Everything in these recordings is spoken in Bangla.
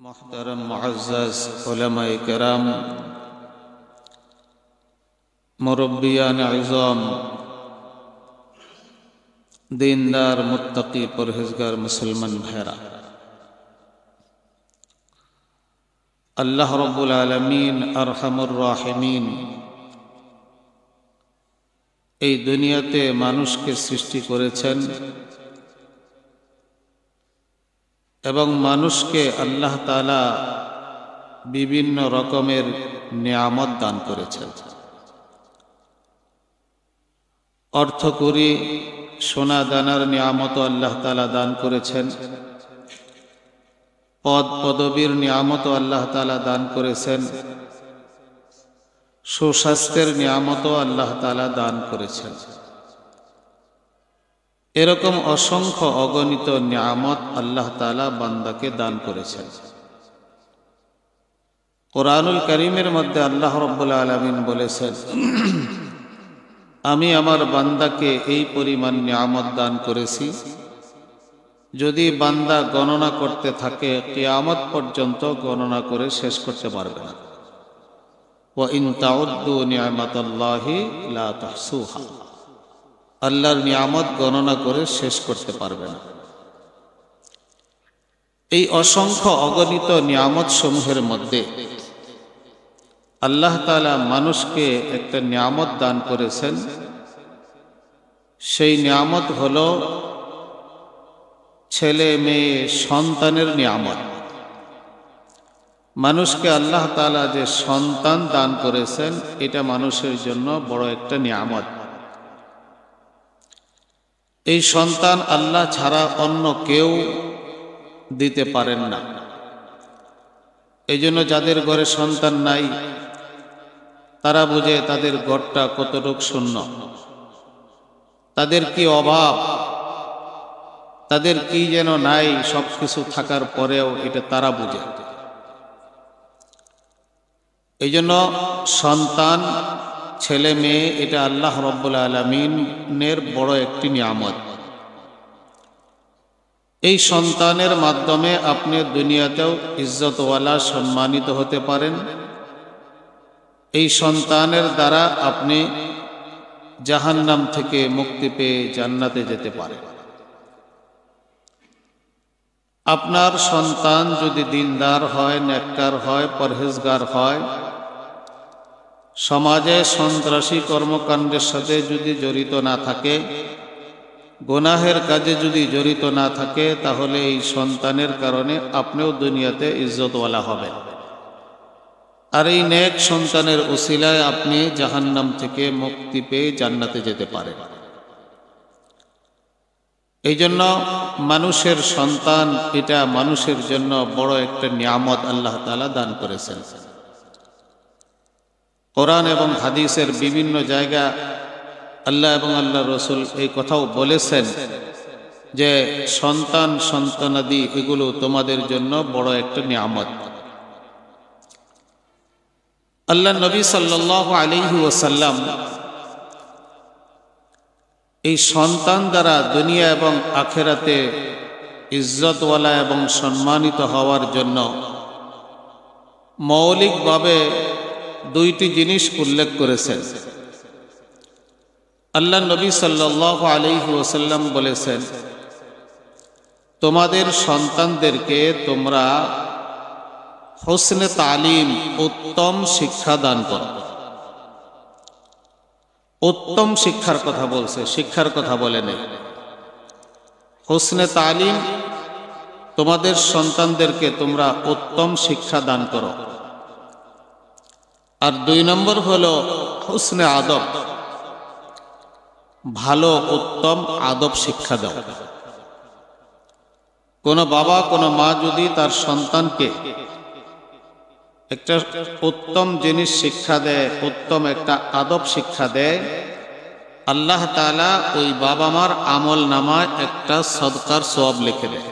मोहतरम मुअज़्ज़ज़ उलमाए किराम, मुरब्बियान इज़ाम, दीनदार मुत्तकी परहेज़गार मुसलमान भाइरा, अल्लाह रब्बुल आलमीन अरहमुर राहिमीन এই দুনিয়াতে মানুষকে সৃষ্টি করেছেন এবং মানুষকে আল্লাহ তাআলা বিভিন্ন রকমের নিয়ামত দান করেছেন। অর্থকড়ি সোনা দানার নিয়ামত আল্লাহ তাআলা দান করেছেন, পদ পদবীর নিয়ামত আল্লাহ তাআলা দান করেছেন, সুস্বাস্থ্যের নিয়ামত আল্লাহ তাআলা দান করেছেন। এরকম অসংখ্য অগণিত নিয়ামত আল্লাহ তাআলা বান্দাকে দান করেছেন। কোরআনুল কারীমের মধ্যে আল্লাহ রাব্বুল আলামিন বলেছেন, আমি আমার বান্দাকে এই পরিমাণ নিয়ামত দান করেছি, যদি বান্দা গণনা করতে থাকে কিয়ামত পর্যন্ত গণনা করে শেষ করতে পারবে না। ওয়া ইন তাউদ্দু নি'মাতাল্লাহি লা তুহসুহা, আল্লাহর নিয়ামত গণনা করে শেষ করতে পারবে না। এই অসংখ্য অগণিত নিয়ামত সমূহের মধ্যে আল্লাহ তাআলা মানুষকে একটা নিয়ামত দান করেছেন। সেই নিয়ামত হলো ছেলে মেয়ে সন্তানের নিয়ামত। মানুষকে আল্লাহ তাআলা যে সন্তান দান করেছেন, এটা মানুষের জন্য বড় একটা নিয়ামত। এই সন্তান আল্লাহ ছাড়া অন্য কেউ দিতে পারেন না। এই জন্য যাদের ঘরে সন্তান নাই তারা বুঝে তাদের ঘরটা কতটুক শূন্য, তাদের কি অভাব, তাদের কি যেন নাই, সবকিছু থাকার পরেও এটা তারা বুঝে। এই জন্য সন্তান, ছেলে মেয়ে, এটা আল্লাহ রাব্বুল আলামিনের বড় একটি নিয়ামত। এই সন্তানের মাধ্যমে আপনি দুনিয়াতেও ইজ্জতওয়ালা, সম্মানিত হতে পারেন। এই সন্তানের দ্বারা আপনি জাহান্নাম থেকে মুক্তি পেয়ে জান্নাতে যেতে পারেন। আপনার সন্তান যদি দিনদার হয়, নেককার হয়, পরহেজগার হয়, সমাজে সন্ত্রাসী কর্মকাণ্ডের সাথে যদি জড়িত না থাকে, গুনাহের কাজে যদি জড়িত না থাকে, তাহলে এই সন্তানের কারণে আপনিও দুনিয়াতে ইজ্জতওয়ালা হবেন। আর এই নেক সন্তানের উসিলায় আপনি জাহান্নাম থেকে মুক্তি পেয়ে জান্নাতে যেতে পারেন। এই জন্য মানুষের সন্তান, এটা মানুষের জন্য বড় একটা নিয়ামত আল্লাহ তাআলা দান করেছেন। কোরআন এবং হাদিসের বিভিন্ন জায়গা আল্লাহ এবং আল্লাহর রাসূল এই কথাও বলেছেন যে সন্তান, সন্তানাদি এগুলো তোমাদের জন্য বড় একটা নিয়ামত। আল্লাহর নবী সাল্লাল্লাহু আলাইহি ওয়াসাল্লাম এই সন্তান দ্বারা দুনিয়া এবং আখিরাতে ইজ্জতওয়ালা এবং সম্মানিত হওয়ার জন্য মৌলিকভাবে দুইটি জিনিস উল্লেখ করেছেন। আল্লাহ নবী সাল্লাল্লাহু আলাইহি ওয়াসাল্লাম বলেছেন, তোমাদের সন্তানদেরকে তোমরা হুসনে তালিম, উত্তম শিক্ষা দান করো। উত্তম শিক্ষার কথা বলছে, শিক্ষার কথা বলে নেই। হুসনে তালিম, তোমাদের সন্তানদেরকে তোমরা উত্তম শিক্ষা দান করো। আর দুই নম্বর হলো হুসনে আদব, ভালো উত্তম আদব শিক্ষা দাও। কোন বাবা, কোন মা যদি তার সন্তানকে একটা উত্তম জিনিস শিক্ষা দেয়, উত্তম একটা আদব শিক্ষা দেয়, আল্লাহ তাআলা ওই বাবা মার আমল নামায় একটা সদকার সওয়াব লিখে দেয়।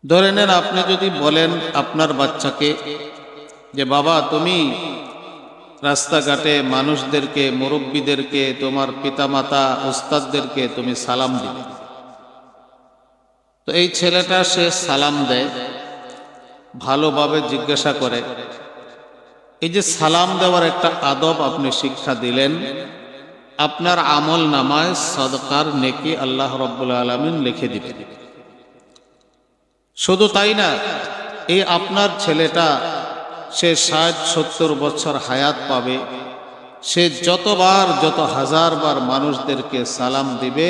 ধরে নেন, আপনি যদি বলেন আপনার বাচ্চাকে যে বাবা তুমি রাস্তাঘাটে মানুষদেরকে, মুরব্বীদেরকে, তোমার পিতামাতা, উস্তাদদেরকে তুমি সালাম দিবে, তো এই ছেলেটা সে সালাম দেয়, ভালোভাবে জিজ্ঞাসা করে। এই যে সালাম দেওয়ার একটা আদব আপনি শিক্ষা দিলেন, আপনার আমল নামায় সদকার নেকি আল্লাহ রাব্বুল আলামিন লিখে দিবেন। শুধু তাই না, এই আপনার ছেলেটা সে 60-70 বছর হায়াত পাবে, সে যতবার যত হাজারবার মানুষদেরকে সালাম দিবে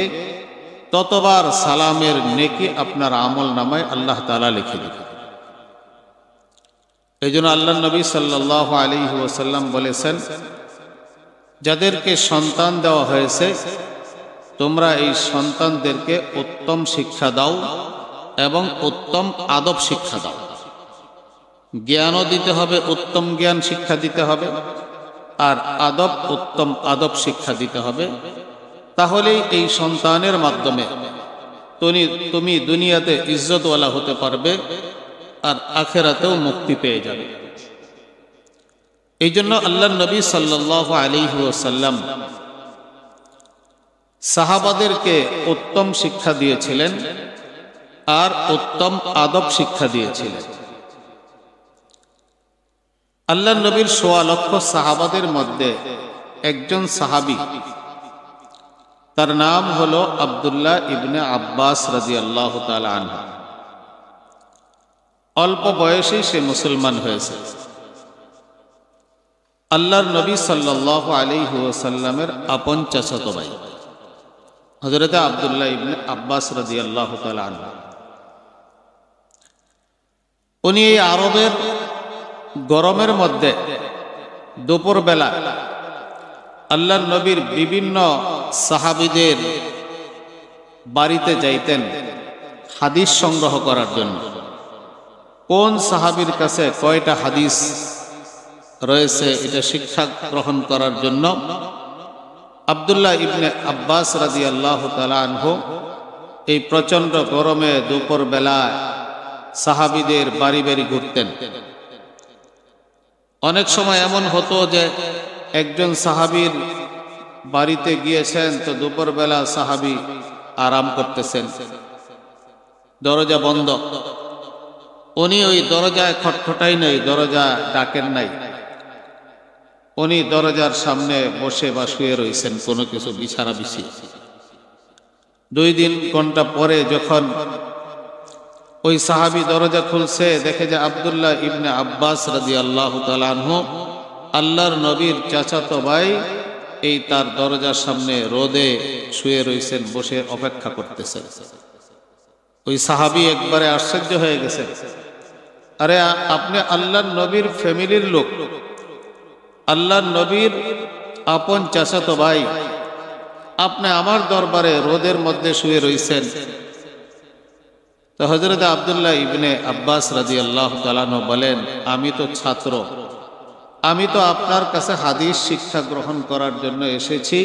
ততবার সালামের নেকি আপনার আমল নামায় আল্লাহ তাআলা লিখে দিবে। এই জন্য আল্লাহ নবী সাল্লাল্লাহু আলাইহি ওয়াসাল্লাম বলেছেন, যাদেরকে সন্তান দেওয়া হয়েছে তোমরা এই সন্তানদেরকে উত্তম শিক্ষা দাও এবং উত্তম আদব শিক্ষা দাও। জ্ঞানও দিতে হবে, উত্তম জ্ঞান শিক্ষা দিতে হবে, আর আদব, উত্তম আদব শিক্ষা দিতে হবে। তাহলেই এই সন্তানের মাধ্যমে তুমি দুনিয়াতে ইজ্জতওয়ালা হতে পারবে আর আখিরাতেও মুক্তি পেয়ে যাবে। এই জন্য আল্লাহ নবী সাল্লাল্লাহু আলাইহি ওয়াসাল্লাম সাহাবাদেরকে উত্তম শিক্ষা দিয়েছিলেন আর উত্তম আদব শিক্ষা দিয়েছিলেন। আল্লাহ নবীর ১৬ লক্ষ সাহাবাদের মধ্যে একজন সাহাবী, তার নাম হলো আব্দুল্লাহ ইবনে আব্বাস রাদিয়াল্লাহু তাআলা আনহু। অল্প বয়সেই সে মুসলমান হয়েছে। আল্লাহর নবী সাল্লাল্লাহু আলাইহি ওয়াসাল্লামের আপন চাচাতো ভাই হযরত আব্দুল্লাহ ইবনে আব্বাস রাদিয়াল্লাহু তাআলা আনহু। উনি এই আরবের গরমের মধ্যে দুপুরবেলা আল্লাহর নবীর বিভিন্ন সাহাবীদের বাড়িতে যাইতেন হাদিস সংগ্রহ করার জন্য। কোন সাহাবীর কাছে কয়টা হাদিস রয়েছে এটা শিক্ষা গ্রহণ করার জন্য আব্দুল্লাহ ইবনে আব্বাস রাদিয়াল্লাহু তাআলা আনহু এই প্রচন্ড গরমে দুপুর বেলায় সাহাবীদের বাড়ি বাড়ি ঘুরতেন। অনেক সময় এমন হতো যে একজন সাহাবীর বাড়িতে গিয়েছেন, তো দুপুরবেলা সাহাবী আরাম করতেছেন, দরজা বন্ধ, উনি ওই দরজায় খটখটাই নাই, দরজা ডাকেন নাই, উনি দরজার সামনে বসে বা শুয়ে রয়েছেন কোনো কিছু বিছানা বিছিয়ে। 2 ঘন্টা পরে যখন ওই সাহাবী দরজা খুলছে, দেখে যে আব্দুল্লাহ ইবনে আব্বাস রাদিয়াল্লাহু তাআলা আনহু আল্লাহর নবীর চাচাতো ভাই এই তার দরজার সামনে রোদে শুয়ে রয়েছেন, বসে অপেক্ষা করতেছেন। ওই সাহাবী একবারে আশ্চর্য হয়ে গেছে, আরে আপনি আল্লাহর নবীর ফ্যামিলির লোক, আল্লাহর নবীর আপন চাচাতো ভাই, আপনি আমার দরবারে রোদের মধ্যে শুয়ে রয়েছেন। তো হযরত আব্দুল্লাহ ইবনে আব্বাস রাদিয়াল্লাহু তাআলা আনহু বলেন, আমি তো ছাত্র, আমি তো আপনার কাছে হাদিস শিক্ষা গ্রহণ করার জন্য এসেছি,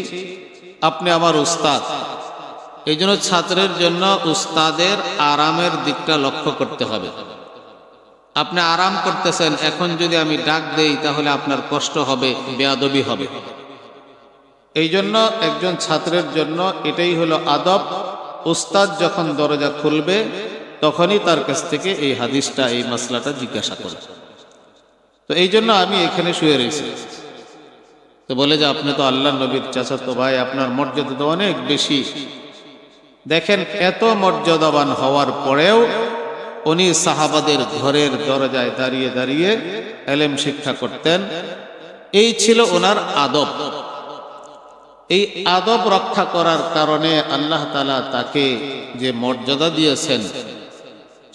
আপনি আমার উস্তাদ, এই জন্য ছাত্রের জন্য উস্তাদের আরামের দিকটা লক্ষ্য করতে হবে। আপনি আরাম করতেছেন, এখন যদি আমি ডাক দেই তাহলে আপনার কষ্ট হবে, বেয়াদবি হবে। এই জন্য একজন ছাত্রের জন্য এটাই হলো আদব, উস্তাদ যখন দরজা খুলবে তখনই তার কাছ থেকে এই হাদিসটা, এই মাসলাটা জিজ্ঞাসা করে। তো এই জন্য আমি এখানে শুয়ে রয়েছি। তো বলে যে আপনি তো আল্লাহর নবীর চাচাতো ভাই, আপনার মর্যাদা তো অনেক বেশি। দেখেন, এত মর্যাদাবান হওয়ার পরেও উনি সাহাবাদের ঘরের দরজায় দাঁড়িয়ে দাঁড়িয়ে ইলম শিক্ষা করতেন। এই ছিল ওনার আদব। এই আদব রক্ষা করার কারণে আল্লাহ তাআলা তাকে যে মর্যাদা দিয়েছেন,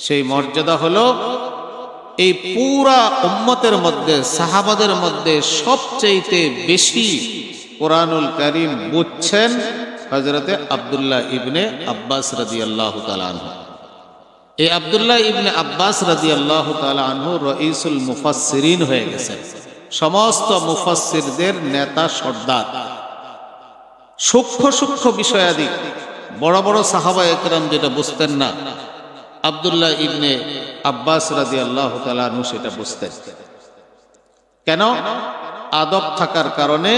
সেই মর্যাদা হলো এই পুরা উম্মতের মধ্যে, সাহাবাদের মধ্যে সবচেয়ে বেশি কোরআনুল কারীম বুঝছেন হযরতে আব্দুল্লাহ ইবনে আব্বাস রাদিয়াল্লাহু তাআলা আনহু। এই আব্দুল্লাহ ইবনে আব্বাস রাদিয়াল্লাহু তাআলা আনহু রাইসুল মুফাসসিরিন হয়ে গেছেন, সমস্ত মুফাসসিরদের নেতা সর্দার। সূক্ষ্ম সূক্ষ্ম বিষয়াদি বড় বড় সাহাবায়ে কেরাম যেটা বুঝতেন না, আব্দুল্লাহ ইবনে আব্বাস রাদিয়াল্লাহু তাআলা আনহু সেটা বুঝতেন। কেন? আদব থাকার কারণে,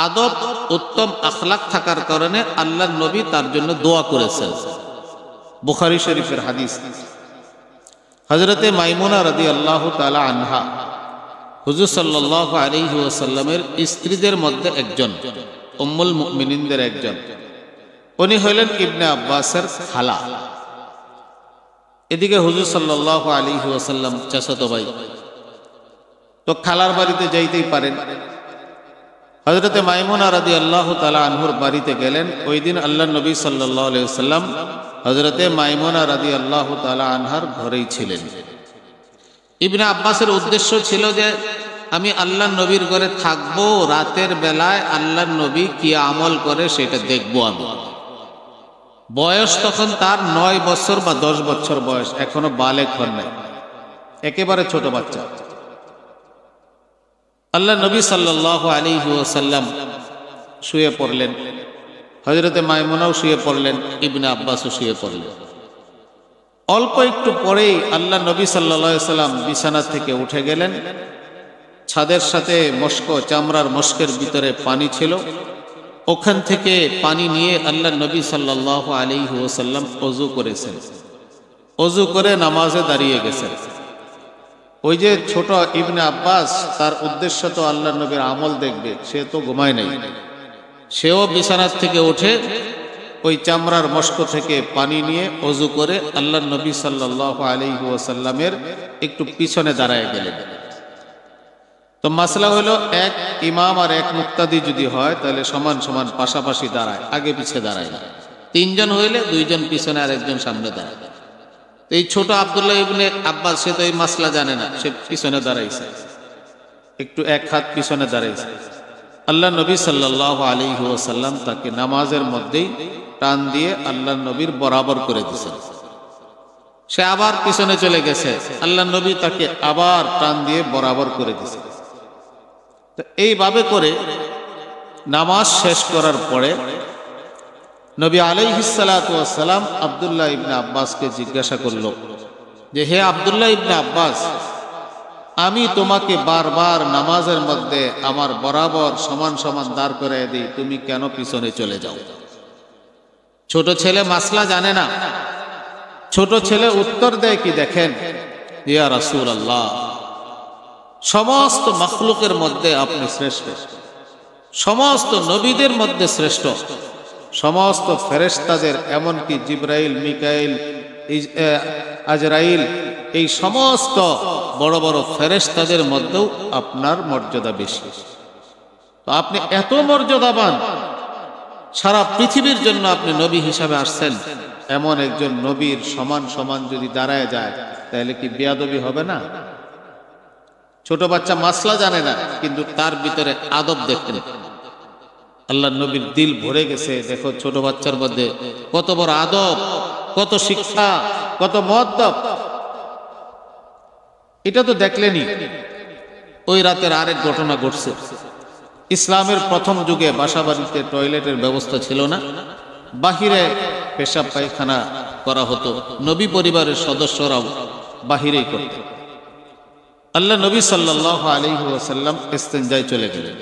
আদব উত্তম আখলাক থাকার কারণে আল্লাহর নবী তার জন্য দোয়া করেছেন। বুখারী শরীফের হাদিস। হযরতে মাইমুনা রাদিয়াল্লাহু তাআলা আনহা হুজুর সাল্লাল্লাহু আলাইহি ওয়াসাল্লামের স্ত্রীদের মধ্যে একজন, উম্মুল মুমিনিনদের একজন। উনি হলেন ইবনে আব্বাসের খালা। এদিকে হুজুর সাল্লাল্লাহু আলাইহি ওয়াসাল্লাম চাচাতো ভাই, তো খালার বাড়িতে যাইতেই পারেন। হযরতে মাইমুনা রাদিয়াল্লাহু তাআলা আনহুর বাড়িতে গেলেন। ওই দিন আল্লাহর নবী সাল্লাল্লাহু আলাইহি ওয়াসাল্লাম হযরতে মাইমুনা রাদিয়াল্লাহু তাআলা আনহার ঘরেই ছিলেন। ইবনে আব্বাসের উদ্দেশ্য ছিল যে আমি আল্লাহর নবীর ঘরে থাকবো, রাতের বেলায় আল্লাহর নবী কি আমল করে সেটা দেখবো আমি। বয়স তখন তার 9 বছর বা 10 বছর বয়স, এখনো বালেগ হন নাই, একেবারে ছোট বাচ্চা। আল্লাহ নবী সাল্লাল্লাহু আলাইহি ওয়াসাল্লাম শুয়ে পড়লেন, হযরতে মাইমুনাও শুয়ে পড়লেন, ইবনে আব্বাসও শুয়ে পড়লেন। অল্প একটু পরেই আল্লাহ নবী সাল্লাল্লাহু আলাইহি ওয়াসাল্লাম বিছানা থেকে উঠে গেলেন। ছাদের সাথে মস্ক, চামড়ার মস্কের ভিতরে পানি ছিল, ওখান থেকে পানি নিয়ে আল্লাহ নবী সাল্লাল্লাহু আলাইহি ওয়াসাল্লাম ওযু করেছেন। ওযু করে নামাজে দাঁড়িয়ে গেছেন। ওই যে ছোট ইবনে আব্বাস, তার উদ্দেশ্য তো আল্লাহ নবীর আমল দেখবে, সে তো ঘুমায় নাই। সেও বিছানার থেকে উঠে ওই চামড়ার মস্ক থেকে পানি নিয়ে ওযু করে আল্লাহ নবী সাল্লাল্লাহু আলাইহি ওয়াসাল্লামের একটু পিছনে দাঁড়ায় গেলেন। তো মাসলা হলো, এক ইমাম আর এক মুক্তাদি যদি হয় তাহলে সমান সমান পাশাপাশি দাঁড়ায়, আগে পিছে দাঁড়ায় না। 3 জন হইলে 2 জন পিছনে আর একজন সামনে দাঁড়ায়। তো এই ছোট আব্দুল্লাহ ইবনে আব্বাস, সে তো এই মাসলা জানে না, সে পিছনে দাঁড়াইছে, একটু এক হাত পিছনে দাঁড়াইছে। আল্লাহ নবী সাল্লাল্লাহু আলাইহি ওয়াসাল্লাম তাকে নামাজের মধ্যেই টান দিয়ে আল্লাহ নবীর বরাবর করে দিয়েছেন। সে আবার পিছনে চলে গেছে, আল্লাহ নবী তাকে আবার টান দিয়ে বরাবর করে দিয়েছেন। তো এইভাবে করে নামাজ শেষ করার পরে নবী আলাইহিস সালাতু ওয়াস সালাম আব্দুল্লাহ ইবনে আব্বাসকে জিজ্ঞাসা করল যে, হে আব্দুল্লাহ ইবনে আব্বাস, আমি তোমাকে বারবার নামাজের মধ্যে আমার বরাবর সমান সমান দাঁড় করে দিই, তুমি কেন পিছনে চলে যাও? ছোট ছেলে মাসলা জানে না। ছোট ছেলে উত্তর দেয় কি দেখেন, ইয়া রাসূলুল্লাহ, সমস্ত মাখলুকের মধ্যে আপনি শ্রেষ্ঠ, সমস্ত নবীদের মধ্যে শ্রেষ্ঠ, সমস্ত ফেরেশতাদের, এমনকি জিবরাইল, মিকাইল, আজরাইল, এই সমস্ত বড় বড় ফেরেশতাদের মধ্যেও আপনার মর্যাদা বেশি। তো আপনি এত মর্যাদাবান, সারা পৃথিবীর জন্য আপনি নবী হিসাবে আসছেন, এমন একজন নবীর সমান সমান যদি দাঁড়ায় যায় তাহলে কি বেয়াদবি হবে না? ছোট বাচ্চা মাসলা জানে না, কিন্তু তার ভিতরে আদব দেখতেন। আল্লাহ নবীর দিল ভরে গেছে। দেখো ছোট বাচ্চার মধ্যে কত বড় আদব, কত শিক্ষা, কত মহত্তব। এটা তো দেখলেনি। ওই রাতের আরেক ঘটনা ঘটছে। ইসলামের প্রথম যুগে বাসাবাড়িতে টয়লেটের ব্যবস্থা ছিল না, বাহিরে পেশাব পায়খানা করা হতো। নবী পরিবারের সদস্যরাও বাহিরেই করতেন। আল্লাহ নবী সাল্লাল্লাহু আলাইহি ওয়াসাল্লাম ইস্তেনজায় চলে গেলেন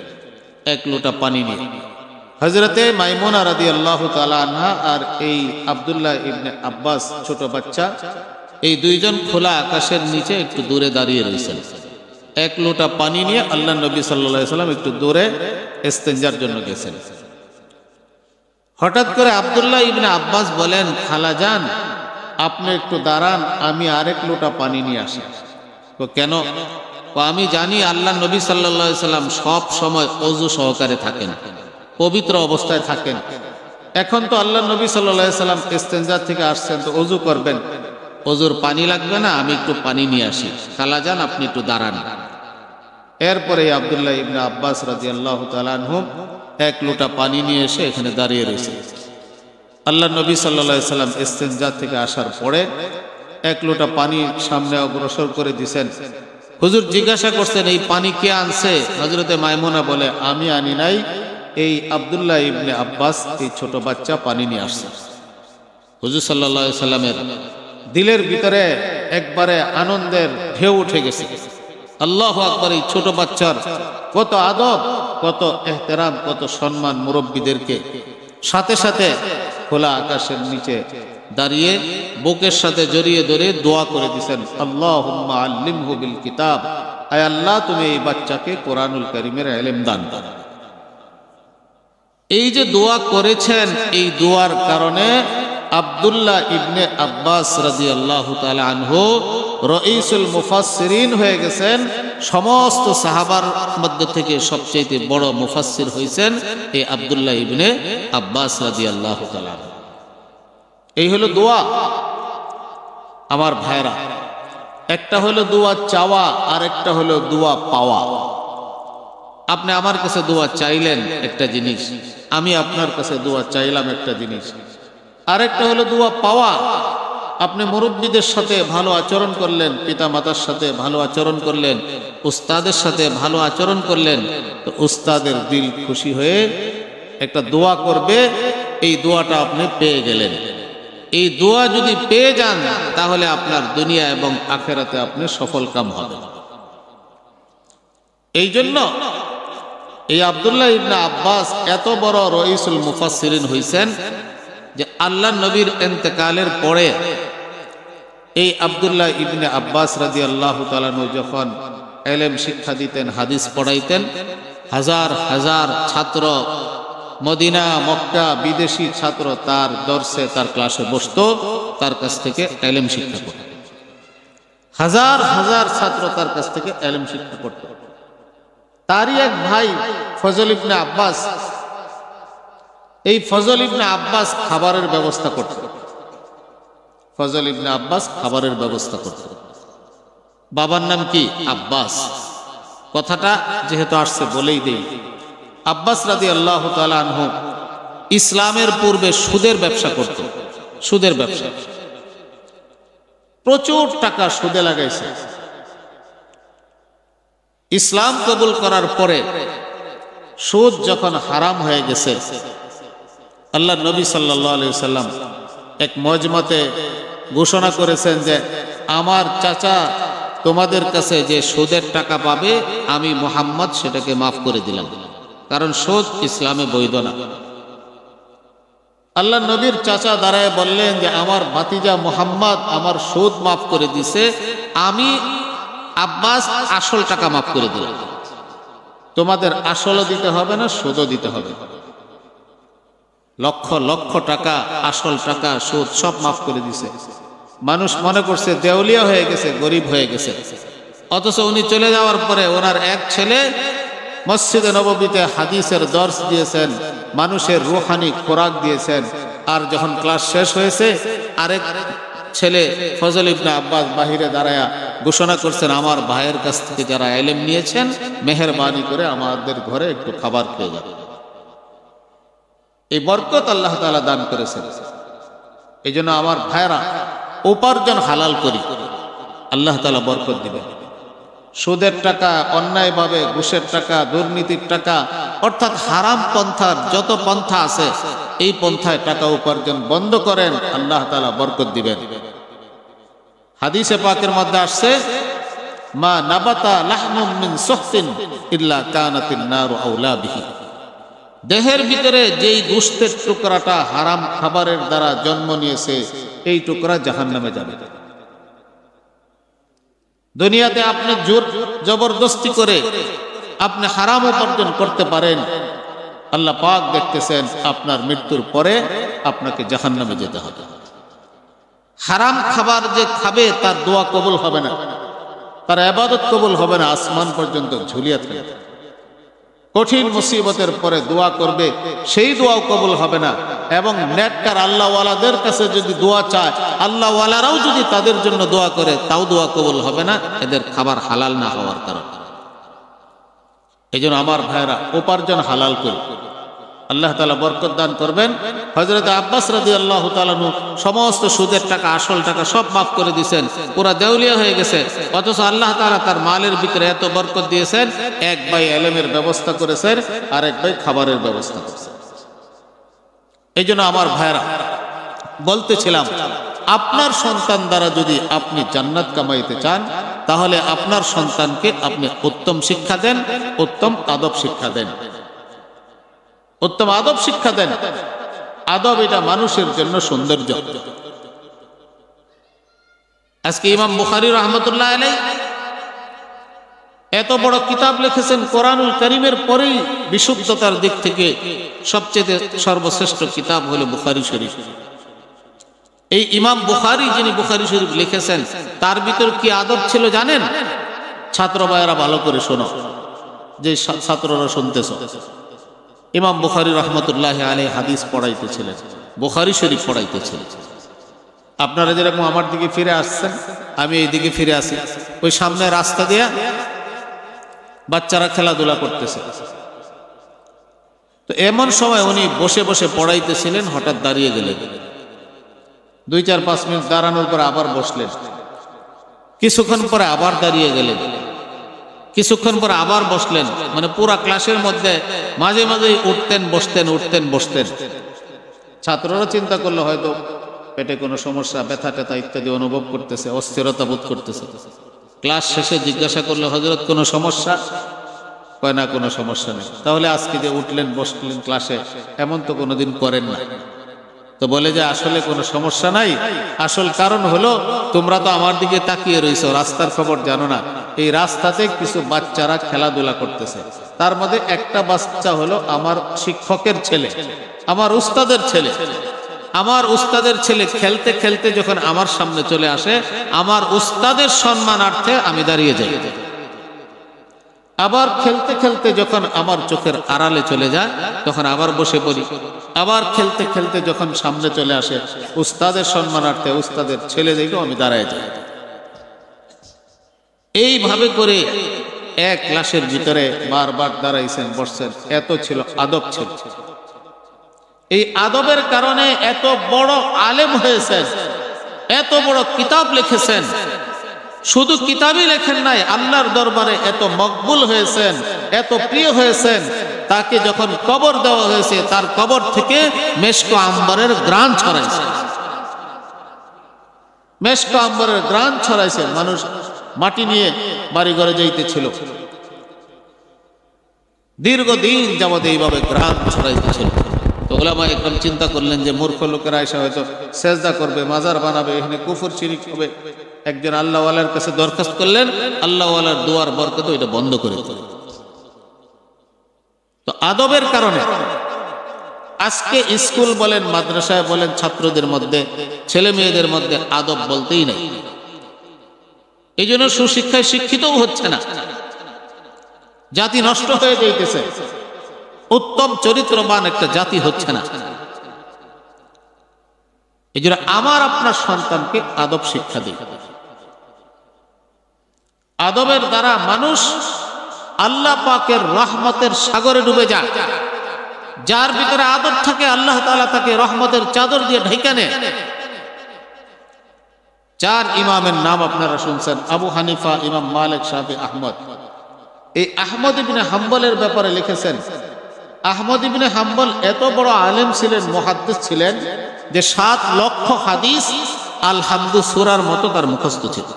এক লোটা পানি নিয়ে। হযরতে মাইমুনা রাদিয়াল্লাহু তাআলা আনহা আর এই আব্দুল্লাহ ইবনে আব্বাস, ছোট বাচ্চা, এই 2 জন খোলা আকাশের নিচে একটু দূরে দাঁড়িয়ে রয়েছেন। এক লোটা পানি নিয়ে আল্লাহ নবী সাল্লাল্লাহু আলাইহি ওয়াসাল্লাম একটু দূরে ইস্তেনজার জন্য গেছেন। হঠাৎ করে আব্দুল্লাহ ইবনে আব্বাস বলেন, খালাজান, আপনি একটু দাঁড়ান, আমি আরেক লোটা পানি নিয়ে আসি। তো কেন? আমি জানি আল্লাহ নবী সাল্লাল্লাহু আলাইহি ওয়াসাল্লাম সব সময় ওযু সহকারে থাকেন, পবিত্র অবস্থায় থাকেন। এখন তো আল্লাহ নবী সাল্লাল্লাহু আলাইহি ওয়াসাল্লাম ইস্তেনজা থেকে আসছেন, তো ওযু করবেন, ওযুর পানি লাগবে না, আমি একটু পানি নিয়ে আসি। খালাজান, আপনি একটু দাঁড়ান। এরপরে আব্দুল্লাহ ইবনে আব্বাস রাদিয়াল্লাহু তাআলা আনহু এক লোটা পানি নিয়ে এসে এখানে দাঁড়িয়ে রয়েছে। আল্লাহ নবী সাল্লাল্লাহু আলাইহি ওয়াসাল্লাম ইস্তেনজা থেকে আসার পরে এক লোটা পানি সামনে অগ্রসর করে দিয়েছেন। হুজুর জিজ্ঞাসা করছেন, এই পানি কে আনছে? হযরতে মাইমুনা বলে, আমি আনি নাই, এই আব্দুল্লাহ ইবনে আব্বাস, এই ছোট বাচ্চা পানি নিয়ে আসছে। হুজুর সাল্লাল্লাহু আলাইহি ওয়াসাল্লামের দিলের ভিতরে একবারে আনন্দের ঢেউ উঠে গেছে। আল্লাহু আকবার! এই ছোট বাচ্চার কত আদব, কত এহতেরাম, কত সম্মান মুরব্বীদেরকে। সাথে সাথে খোলা আকাশের নিচে দাঁড়িয়ে বুকের সাথে জড়িয়ে ধরে দোয়া করে দিয়েছেন, আল্লাহুম্মা আল্লিমহু বিল কিতাব, আয় আল্লাহ তুমি এই বাচ্চাকে কোরআনুল কারীমের ইলম দান করো। এই যে দোয়া করেছেন, এই দোয়ার কারণে আব্দুল্লাহ ইবনে আব্বাস রাদিয়াল্লাহু তাআলা আনহু রাইসুল মুফাসসিরিন হয়ে গেছেন। সমস্ত সাহাবার মধ্যে থেকে সবচেয়ে বড় মুফাসসির হয়েছেন এই আব্দুল্লাহ ইবনে আব্বাস রাদিয়াল্লাহু তাআলা। এই হলো দোয়া। আমার ভাইরা, একটা হলো দোয়া চাওয়া, আর একটা হলো দোয়া পাওয়া। আপনি আমার কাছে দোয়া চাইলেন একটা জিনিস, আমি আপনার কাছে দোয়া চাইলাম একটা জিনিস। আরেকটা হলো দোয়া পাওয়া। আপনি মুরব্বীদের সাথে ভালো আচরণ করলেন, পিতা মাতার সাথে ভালো আচরণ করলেন, উস্তাদের সাথে ভালো আচরণ করলেন, তো উস্তাদের দিল খুশি হয়ে একটা দোয়া করবে, এই দোয়াটা আপনি পেয়ে গেলেন। এই দোয়া যদি পেয়ে যান তাহলে আপনার দুনিয়া এবং আখিরাতে আপনি সফল কাম হবেন। এই জন্য এই আব্দুল্লাহ ইবনে আব্বাস এত বড় রাইসুল মুফাসসিরিন হইছেন যে আল্লাহ নবীর ইন্তেকালের পরে এই আব্দুল্লাহ ইবনে আব্বাস রাদিয়াল্লাহু তাআলা যখন ইলম শিক্ষা দিতেন, হাদিস পড়াইতেন, হাজার হাজার ছাত্র, মদিনা মক্কা বিদেশি ছাত্র তার দর্শে তার ক্লাসে বসতো, তার কাছ থেকে ইলম শিক্ষা করত। হাজার হাজার ছাত্র তার কাছ থেকে ইলম শিক্ষা করত। তারই এক ভাই ফজল ইবনে আব্বাস, এই ফজল ইবনে আব্বাস খাবারের ব্যবস্থা করত। ফজল ইবনে আব্বাস খাবারের ব্যবস্থা করত। বাবার নাম কি? আব্বাস। কথাটা যেহেতু আসছে বলেই দেই। আব্বাস রাদিয়াল্লাহু তাআলা আনহু ইসলামের পূর্বে সুদের ব্যবসা করত। সুদের ব্যবসা, প্রচুর টাকা সুদে লাগাইছে। ইসলাম কবুল করার পরে সুদ যখন হারাম হয়ে গেছে, আল্লাহ নবী সাল্লাল্লাহু আলাইহি ওয়াসাল্লাম এক মজমাতে ঘোষণা করেছেন যে আমার চাচা তোমাদের কাছে যে সুদের টাকা পাবে, আমি মুহাম্মদ সেটাকে মাফ করে দিলাম, কারণ সুদ ইসলামে বৈধ না। আল্লাহ নবীর চাচা দাঁড়ায় বললেন যে আমার ভাতিজা মুহাম্মদ আমার সুদ মাফ করে দিছে, আমি আব্বাস আসল টাকা মাফ করে দিলাম, তোমাদের আসলও দিতে হবে না, সুদও দিতে হবে। লক্ষ লক্ষ টাকা, আসল টাকা, সুদ সব মাফ করে দিছে। মানুষ মনে করছে দেউলিয়া হয়ে গেছে, গরিব হয়ে গেছে। অথচ উনি চলে যাওয়ার পরে ওনার এক ছেলে মসজিদে নববীতে হাদিসের দর্শ দিয়েছেন, মানুষের রুহানি খোরাক দিয়েছেন। আর যখন ক্লাস শেষ হয়েছে, আরেক ছেলে ফজল ইবনে আব্বাস বাহিরে দাঁড়ায়া ঘোষণা করছেন, আমার ভাইয়ের কাছ থেকে যারা ইলম নিয়েছেন মেহেরবানি করে আমাদের ঘরে একটু খাবার খেয়ে যাবে। এই বরকত আল্লাহ তাআলা দান করেছেন। এই জন্য আমার ভাইরা, উপার্জন হালাল করি, আল্লাহ তাআলা বরকত দিবেন। সুদের টাকা, অন্যায়ভাবে ঘুষের টাকা, দুর্নীতির টাকা, অর্থাৎ হারাম পন্থার যত পন্থা আছে, এই পন্থায় টাকা উপার্জন বন্ধ করেন, আল্লাহ তাআলা বরকত দিবেন। হাদিসে পাকের মধ্যে আসছে, মা নাবাতা লাহমুম মিন সুহতিন ইল্লা কানাতিন নারু আওলা বিহি। দেহের ভিতরে যেই গোশতের টুকরাটা হারাম খাবারের দ্বারা জন্ম নিয়েছে, এই টুকরা জাহান্নামে যাবে। দুনিয়াতে আপনি জোর জবরদস্তি করে আপনি হারাম উপার্জন করতে পারেন, আল্লাহ পাক দেখতেছেন আপনার মৃত্যুর পরে আপনাকে জাহান্নামে যেতে হবে। হারাম খাবার যে খাবে তার দোয়া কবুল হবে না, তার ইবাদত কবুল হবে না, আসমান পর্যন্ত ঝুলিয়ে থাকবে। কঠিন মুসিবতের পরে দোয়া করবে, সেই দোয়াও কবুল হবে না। এবং নেককার আল্লাহওয়ালাদের কাছে যদি দোয়া চায়, আল্লাহওয়ালারাও যদি তাদের জন্য দোয়া করে, তাও দোয়া কবুল হবে না, এদের খাবার হালাল না হওয়ার কারণে। এই জন্য আমার ভাইরা, উপার্জন হালাল করি, আল্লাহ তাআলা বরকত দান করবেন। হযরত আব্বাস রাদিয়াল্লাহু তাআলা সমস্ত সুদের টাকা, আসল টাকা সব মাফ করে দিয়েছেন, পুরা দেউলিয়া হয়ে গেছে। অথচ আল্লাহ তাআলা তার মালের ভিতরে এত বরকত দিয়েছেন, এক ভাই ইলমের ব্যবস্থা করেছেন, আর এক ভাই খাবারের ব্যবস্থা করেছেন। এই জন্য আমার ভাইরা, বলতেছিলাম, আপনার সন্তান দ্বারা যদি আপনি জান্নাত কামাইতে চান, তাহলে আপনার সন্তানকে আপনি উত্তম শিক্ষা দেন, উত্তম আদব শিক্ষা দেন, উত্তম আদব শিক্ষা দেন। আদব এটা মানুষের জন্য সৌন্দর্য। আজকে ইমাম বুখারী রাহমাতুল্লাহ আলাইহি এত বড় কিতাব লিখেছেন, কোরআনুল কারীমের পরেই বিশুদ্ধতার দিক থেকে সবচেয়ে সর্বশ্রেষ্ঠ কিতাব হলো বুখারী শরীফ। এই ইমাম বুখারী যিনি বুখারী শরীফ লিখেছেন, তার ভিতর কি আদব ছিল জানেন? ছাত্র ভাইয়েরা ভালো করে শোনো, যে ছাত্ররা শুনতেছ, ইমাম বুখারী রাহমাতুল্লাহি আলাইহি হাদিস পড়াইতেছিলেন, বুখারী শরীফ পড়াইতেছিলেন। আপনারা যেরকম আমার দিকে ফিরে আসছেন, আমি এই দিকে ফিরে আসি, ওই সামনে রাস্তা দিয়া বাচ্চারা খেলাধুলা করতেছে। তো এমন সময় উনি বসে বসে পড়াইতেছিলেন, হঠাৎ দাঁড়িয়ে গেলেন। 2-4-5 মিনিট দাঁড়ানোর পরে আবার বসলেন, কিছুক্ষণ পরে আবার দাঁড়িয়ে গেলেন, কিছুক্ষণ পরে আবার বসলেন। মানে পুরা ক্লাসের মধ্যে মাঝে মাঝে উঠতেন বসতেন, উঠতেন বসতেন। ছাত্ররা চিন্তা করলো হয়তো পেটে কোনো সমস্যা, ব্যথা ট্যাথা ইত্যাদি অনুভব করতেছে, অস্থিরতা বোধ করতেছে। ক্লাস শেষে জিজ্ঞাসা করলো, হযরত কোনো সমস্যা? কয় না, কোনো সমস্যা নেই। তাহলে আজকে যে উঠলেন বসলেন ক্লাসে, এমন তো কোনোদিন করেন না। তো বলে যে আসলে কোনো সমস্যা নাই, আসল কারণ হলো তোমরা তো আমার দিকে তাকিয়ে রইছো, রাস্তার খবর জানো না। এই রাস্তাতে কিছু বাচ্চারা খেলাধুলা করতেছে, তার মধ্যে একটা বাচ্চা হলো আমার শিক্ষকের ছেলে, আমার উস্তাদের ছেলে। আমার উস্তাদের ছেলে খেলতে খেলতে যখন আমার সামনে চলে আসে, আমার উস্তাদের সম্মানার্থে আমি দাঁড়িয়ে যাই। আবার খেলতে খেলতে যখন আমার চোখের আড়ালে চলে যায়, তখন আবার বসে পড়ি। আবার খেলতে খেলতে যখন সামনে চলে আসে, উস্তাদের সম্মানার্থে উস্তাদের ছেলে দেখেও আমি দাঁড়ায় যাই। এইভাবে করে এক ক্লাসের ভিতরে বারবার দাঁড়াইছেন, বসছেন। এত ছিল আদব ছিল। এই আদবের কারণে এত বড় আলেম হয়েছেন, এত বড় কিতাব লিখেছেন। শুধু কিতাবই লেখেন নাই, আল্লাহর দরবারে এত মকবুল হয়েছেন, এত প্রিয় হয়েছেন। তাকে যখন কবর দেওয়া হয়েছে, তার কবর থেকে মেশক আম্বরের ঘ্রাণ ছড়াইছে, মেশক আম্বরের ঘ্রাণ ছড়াইছে। মানুষ মাটি নিয়ে বাড়ি ঘরে যাইতেছিল, দীর্ঘদিন যাবত এইভাবে ঘ্রাণ ছড়াইতেছিল। তো উলামায়ে কেরাম চিন্তা করলেন যে মূর্খ লোকেরা এসে হয়তো সেজদা করবে, মাজার বানাবে, এখানে কুফর শিরিক হবে। একজন আল্লাহওয়ালার কাছে দরখাস্ত করলেন, আল্লাহওয়ালার দোয়ার বরকতে এটা বন্ধ করে দিল। তো আদবের কারণে আজকে স্কুল বলেন, মাদ্রাসায় বলেন, ছাত্রদের মধ্যে, ছেলে মেয়েদের মধ্যে আদব বলতেই নাই। এই জন্য সুশিক্ষায় শিক্ষিতও হচ্ছে না, জাতি নষ্ট হয়ে যাইতেছে, উত্তম চরিত্রবান একটা জাতি হচ্ছে না। এই জন্য আমার আপনার সন্তানকে আদব শিক্ষা দিই। আদবের দ্বারা মানুষ আল্লাহ পাকের রহমতের সাগরে ডুবে যায়। যার ভিতরে আদব থাকে, আল্লাহ তাআলা তাকে রহমতের চাদর দিয়ে ঢেকে নেয়। 4 ইমামের নাম আপনারা শুনছেন, আবু হানিফা, ইমাম মালিক, শাফি, আহমদ। এই আহমদ ইবনে হাম্বলের ব্যাপারে লিখেছেন, আহমদ ইবনে হাম্বল এত বড় আলেম ছিলেন, মুহাদ্দিস ছিলেন, যে 7 লক্ষ হাদিস আলহামদু সূরার মতো তার মুখস্থ ছিল।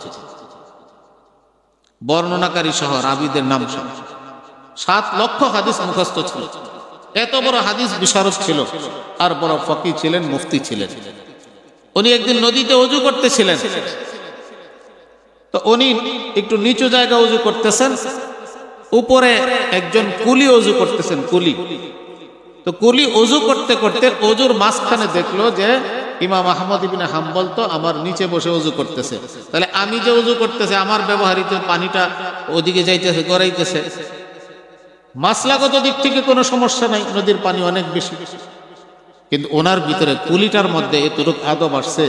বর্ণনাকারী সহ রাবীদের নাম সহ 7 লক্ষ হাদিস মুখস্থ ছিল। এত বড় হাদিস বিশারদ ছিল, আর বড় ফকি ছিলেন, মুফতি ছিলেন। উনি একদিন নদীতে ওযু করতেছিলেন। তো উনি একটু নিচু জায়গায় ওযু করতেছেন, উপরে একজন কুলি ওযু করতেছেন, কুলি। তো কুলি ওযু করতে করতে ওযুর মাঝখানে দেখলো যে ইমাম আহমদ ইবনে হাম্বল তো আমার নিচে বসে ওযু করতেছে, তাহলে আমি যে ওযু করতেছে আমার ব্যবহৃত পানিটা ওদিকে যাইতেছে, গড়াইতেছে। মাসলাগত দিক থেকে কোনো সমস্যা নাই, নদীর পানি অনেক বেশি, কিন্তু ওনার ভিতরে কুলিটার মধ্যে এতটুকু আদব আসছে,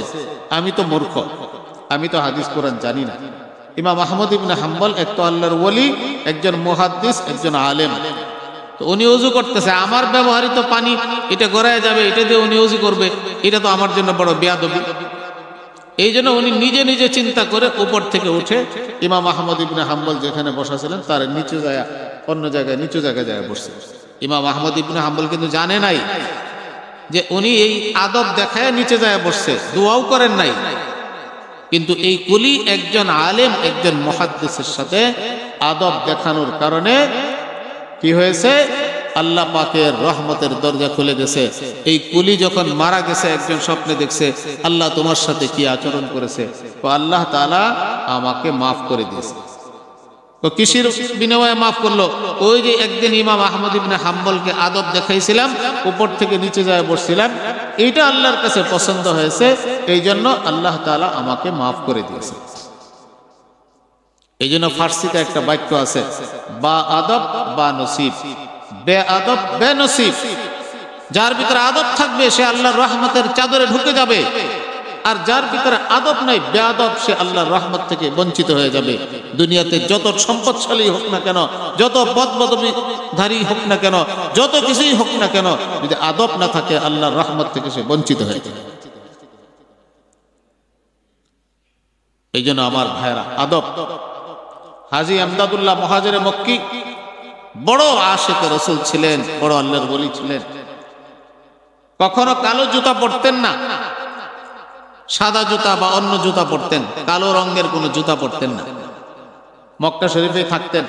আমি তো মূর্খ, আমি তো হাদিস কোরআন জানি না। ইমাম আহমদ ইবনে হাম্বল এক তো আল্লাহর ওলি, একজন মুহাদ্দিস, একজন আলেম। তো উনি ওযু করতেছে, আমার ব্যবহৃত পানি এটা গড়ায় যাবে, এটা দিয়ে উনি ওযু করবে, এটা তো আমার জন্য বড় বেয়াদবি। এই জন্য উনি নিজে নিজে চিন্তা করে উপর থেকে উঠে ইমাম আহমদ ইবনে হাম্বল যেখানে বসা ছিলেন তার নিচু জায়গা, অন্য জায়গায় নিচু জায়গায় বসছে। ইমাম আহমদ ইবনে হাম্বল কিন্তু জানে নাই যে উনি এই আদব দেখায় নিচে যায় বসছে, দোয়াও করেন নাই। কিন্তু এই কুলি একজন আলেম, একজন মুহাদ্দিসের সাথে আদব দেখানোর কারণে কি হয়েছে, আল্লাহ পাকের রহমতের দরজা খুলে গেছে। এই কুলি যখন মারা গেছে, একজন স্বপ্নে দেখছে আল্লাহ তোমার সাথে কি আচরণ করেছে, তো আল্লাহ তাআলা আমাকে মাফ করে দিয়েছে। তো কিসের বিনিময়ে মাফ করলো? ওই যে একদিন ইমাম আহমদ ইবনে হাম্বলকে আদব দেখাইছিলাম, উপর থেকে নিচে যায় বসছিলাম, এইটা আল্লাহর কাছে পছন্দ হয়েছে, এই জন্য আল্লাহ তাআলা আমাকে মাফ করে দিয়েছে। এই জন্য ফার্সিতে একটা বাক্য আছে, বা আদব বা নসিব, বে আদব বে নসিব। যার ভিতরে আদব থাকবে সে আল্লাহর রহমতের চাদরে ঢুকে যাবে, আর যার ভিতরে আদব নাই, বেআদব, সে আল্লাহর রহমত থেকে বঞ্চিত হয়ে যাবে। দুনিয়াতে যত সম্পদশালী হোক না কেন, যত পদপদবীধারী হোক না কেন, যত কিছুই হোক না কেন, যদি আদব না থাকে আল্লাহর রহমত থেকে সে বঞ্চিত হয়ে যাবে। এই জন্য আমার ভাইরা, আদব। হাজী আমদাদুল্লাহ মুহাজিরে মক্কি বড় আশিক রাসূল ছিলেন, বড় আল্লাহর ওলি ছিলেন। কখনো কালো জুতা পরতেন না, সাদা জুতা বা অন্য জুতা পরতেন, কালো রঙের কোনো জুতা পরতেন না। মক্কা শরীফে থাকতেন।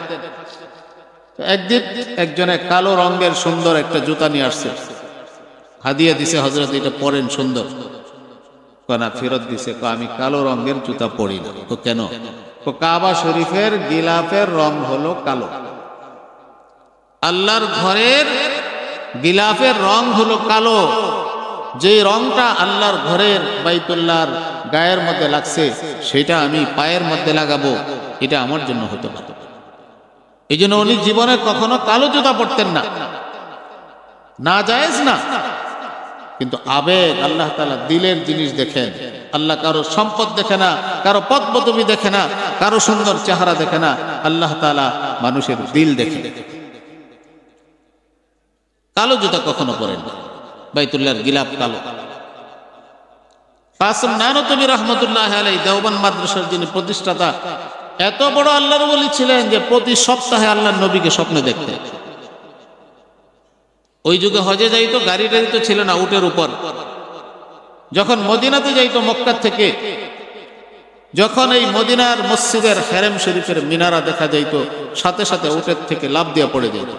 একদিন একজনে কালো রঙের সুন্দর একটা জুতা নিয়ে আসছে, হাদিয়া দিছে, হযরত এটা পরেন, সুন্দর। না, ফেরত দিছে, আমি কালো রঙের জুতা পরি না। কেন? কাবা শরীফের গিলাফের রং হলো কালো, আল্লাহর ঘরের গিলাফের রং হলো কালো। যে রংটা আল্লাহর ঘরের বাইতুল্লাহর গায়ের মধ্যে লাগছে, সেটা আমি পায়ের মধ্যে লাগাবো, এটা আমার জন্য হতো না। এই জন্য উনি জীবনে কখনো কালো জুতা পরতেন না, না জায়েজ না। কিন্তু আবেগ, আল্লাহ তাআলা দিলের জিনিস দেখেন। আল্লাহ কারো সম্পদ দেখে না, কারো পদপদবী দেখে না, কারো সুন্দর চেহারা দেখে না, আল্লাহ তাআলা মানুষের দিল দেখে। কালো জুতা কখনো পরেন না, বাইতুল্লাহর গিলাফ কালো। কাসেম নানতুবি রহমতুল্লাহ আলাইহি, দেওবন্দ মাদ্রাসার যিনি প্রতিষ্ঠাতা, এত বড় আল্লাহর ওলি ছিলেন যে প্রতি সপ্তাহে আল্লাহর নবীকে স্বপ্নে দেখতেন। ওই যুগে হজে যাইতো, গাড়ি টাড়ি তো ছিল না, উটের উপর। যখন মদিনাতে যাইতো মক্কা থেকে, যখন এই মদিনার মসজিদের হেরেম শরীফের মিনারা দেখা যাইতো, সাথে সাথে উটের থেকে লাফ দিয়ে পড়ে যেত।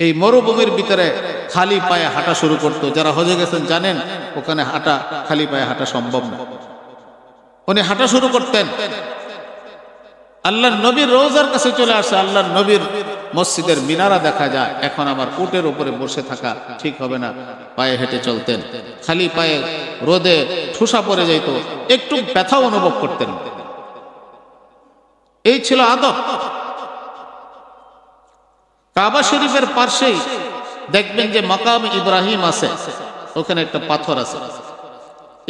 এই মরুভূমির ভিতরে খালি পায়ে হাঁটা শুরু করতো। যারা হজে গেছেন জানেন, ওখানে হাঁটা, খালি পায়ে হাঁটা সম্ভব না। উনি হাঁটা শুরু করতেন। আল্লাহর নবীর রওজার কাছে চলে আসে, আল্লাহর নবীর মসজিদের মিনারা দেখা যায়। এখন আমার উটের উপরে বসে থাকা ঠিক হবে না, পায়ে হেঁটে চলতেন। খালি পায়ে রোদে ঠুসা পড়ে যাইত, একটু ব্যথা অনুভব করতেন। এই ছিল আদব। কাবা শরীফের পাশেই দেখবেন যে মাকাম ইব্রাহিম আছে, ওখানে একটা পাথর আছে।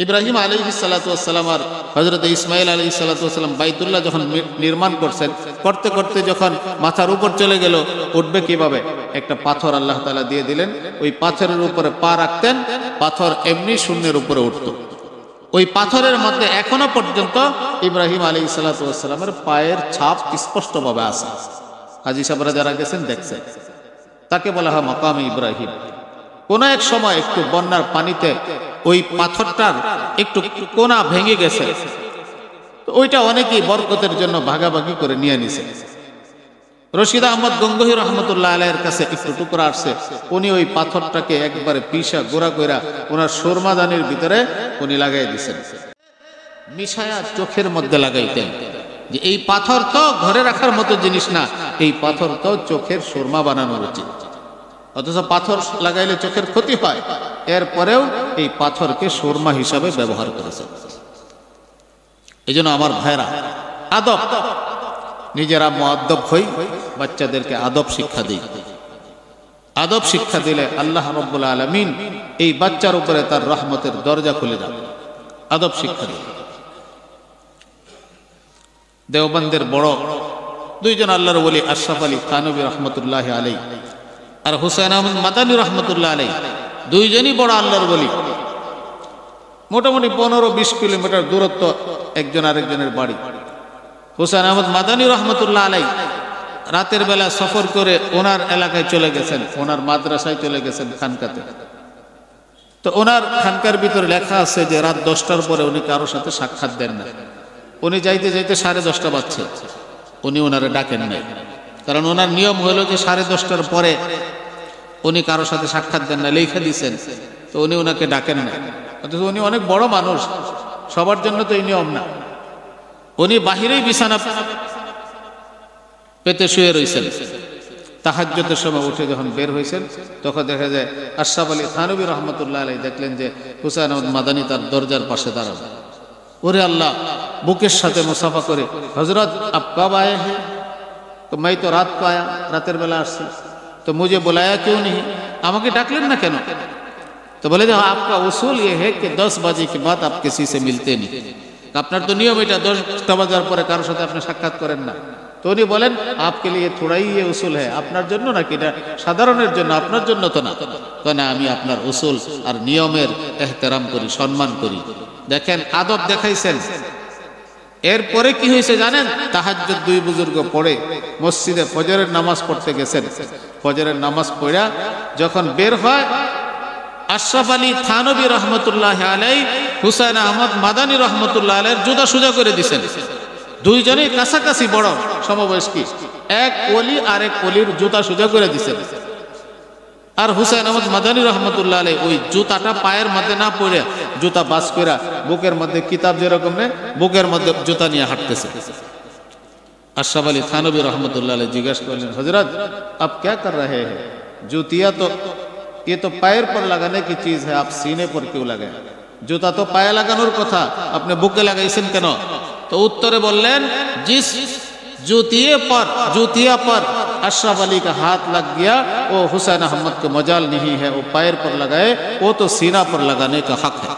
ইব্রাহিম আলাইহিস সালাতু ওয়াস সালাম আর হযরত ইসমাঈল আলাইহিস সালাতু ওয়াস সালাম বাইতুল্লাহ যখন নির্মাণ করছেন, করতে করতে যখন মাথার উপর চলে গেল, উঠবে কিভাবে? একটা পাথর আল্লাহ তাআলা দিয়ে দিলেন। ওই পাথরের উপরে পা রাখতেন, পাথর এমনি শূন্যের উপরে উঠত। ওই পাথরের মধ্যে এখনো পর্যন্ত ইব্রাহিম আলাইহিস সালাতু ওয়াস সালামের পায়ের ছাপ স্পষ্টভাবে আছে। হাজী সাহেবরা যারা গেছেন দেখছেন। তাকে বলা হয় মাকাম ইব্রাহিম। কোন এক সময় একটু বন্যার পানিতে ওই পাথরটার একটু কোনা ভেঙে গেছে, তো ওইটা অনেকেই বরকতের জন্য ভাগাভাগি করে নিয়ে নিছে। রশিদ আহমদ গঙ্গোহী রহমতুল্লাহ আলাইহির কাছে একটু টুকরা আসছে, উনি ওই পাথরটাকে একবারে পিষা গোড়া কইরা ওনার সুরমাদানির ভিতরে উনি লাগাই দিছেন, মিশায়া চোখের মধ্যে লাগাইতেন, যে এই পাথর তো ঘরে রাখার মতো জিনিস না, এই পাথর তো চোখের সুরমা বানানোর উচিত। অথচ পাথর লাগাইলে চোখের ক্ষতি হয়, এরপরেও এই পাথরকে সুরমা হিসাবে ব্যবহার করেছে। এই জন্য আমার ভাইরা, আদব, নিজেরা মুআদ্দব হই, বাচ্চাদেরকে আদব শিক্ষা দিই। আদব শিক্ষা দিলে আল্লাহ রাব্বুল আলামিন এই বাচ্চার উপরে তার রহমতের দরজা খুলে দেন। আদব শিক্ষা দিই। দেওবন্দের বড় দুইজন আল্লাহর ওলি, আশরাফ আলী থানভী রহমতুল্লাহ আলাইহি আর হুসাইন আহমদ মাদানী রহমতুল্লাহ আলাইহি, দুইজনই বড় আল্লাহর ওলি। মোটামুটি 15-20 কিলোমিটার দূরত্ব একজন আরেকজনের বাড়ি। হুসাইন আহমদ মাদানী রহমতুল্লাহ আলাইহি রাতের বেলা সফর করে ওনার এলাকায় চলে গেছেন, ওনার মাদ্রাসায় চলে গেছেন, খানকাতে। তো ওনার খানকার ভিতরে লেখা আছে যে রাত 10টার পরে উনি কারোর সাথে সাক্ষাৎ দেন না। উনি যাইতে যাইতে 10:30 বাজছে, উনি ওনারে ডাকেন নাই, কারণ ওনার নিয়ম হলো যে 10:30টার পরে উনি কারোর সাথে সাক্ষাৎ দেন না, লেখা দিয়েছেন। তো উনি ওনাকে ডাকেন না। অথচ উনি অনেক বড় মানুষ, সবার জন্য তো এই নিয়ম না। উনি বাহিরেই বিছানা পেতে শুয়ে রয়েছেন। তাহাজ্জুদের সময় উঠে যখন বের হয়েছেন তখন দেখা যায় আশরাফ আলী থানভী রহমতুল্লাহ আলাইহি দেখলেন যে হুসাইন আহমদ মাদানী তার দরজার পাশে দাঁড়ানো। ওরে আল্লাহ, বুকের সাথে মুসাফা করে, হজরত আপ কব আয়ে हैं? তো मैं तो रात को आया, রাতের বেলা আসছি। तो मुझे बुलाया क्यों नहीं? আমাকে ডাকলেন না কেন? तो बोले जो आपका उसूल ये है कि 10 बजे के बाद आप किसी से मिलते नहीं। আপনার তো নিয়ম এটা 10টা বাজার পরে কারোর সাথে আপনি সাক্ষাৎ করেন না। তো উনি বলেন आपके लिए थोड़ा ही ये उसूल है, আপনার জন্য নাকি এটা সাধারণের জন্য, আপনার জন্য তো না। কেন আমি আপনার উসুল আর নিয়মের এহতেরাম করি, সম্মান করি। দেখেন আদব দেখাইছেন। এরপরে কি হয়েছে জানেন? তাহাজ্জুদ দুই বুজুর্গ পড়ে মসজিদে ফজরের নামাজ পড়তে গেছেন। ফজরের নামাজ পড়া যখন বের হয়, আশরাফ আলী থানভী রহমতুল্লাহ আলাইহি হুসাইন আহমদ মাদানী রহমতুল্লাহ আলাইহির জুতা সোজা করে দিয়েছেন। দুইজনেই কাছাকাছি বড় সমবয়স্কী, এক ওলি আর এক ওলির জুতা সোজা করে দিয়েছেন। আর হুসাইন আহমদ মাদানী রহমতুল্লাহ আলাইহি ওই জুতাটা পায়ের মধ্যে না পড়ে জুতা বাস করে বুকের মধ্যে কিতাব যেরকম নেই বুকের মধ্যে জুতা নিয়ে হাঁটতেছে। আশরাফ আলী থানভী রহমতুল্লাহ আলাইহি জিজ্ঞাসা করলেন, হযরত आप क्या कर रहे हैं? जूतिया तो ये तो पैर पर लगाने की चीज है, आप सीने पर क्यों लगाए? জুতা তো পায়ে লাগানোর কথা, আপনি বুকে লাগাইছেন কেন? তো উত্তরে বললেন, जिस जूतिया पर अशरफ अली का हाथ लग गया वो हुसैन अहमद को मजाल नहीं है, वो पैर पर लगाए, वो तो सीना पर लगाने का हक है।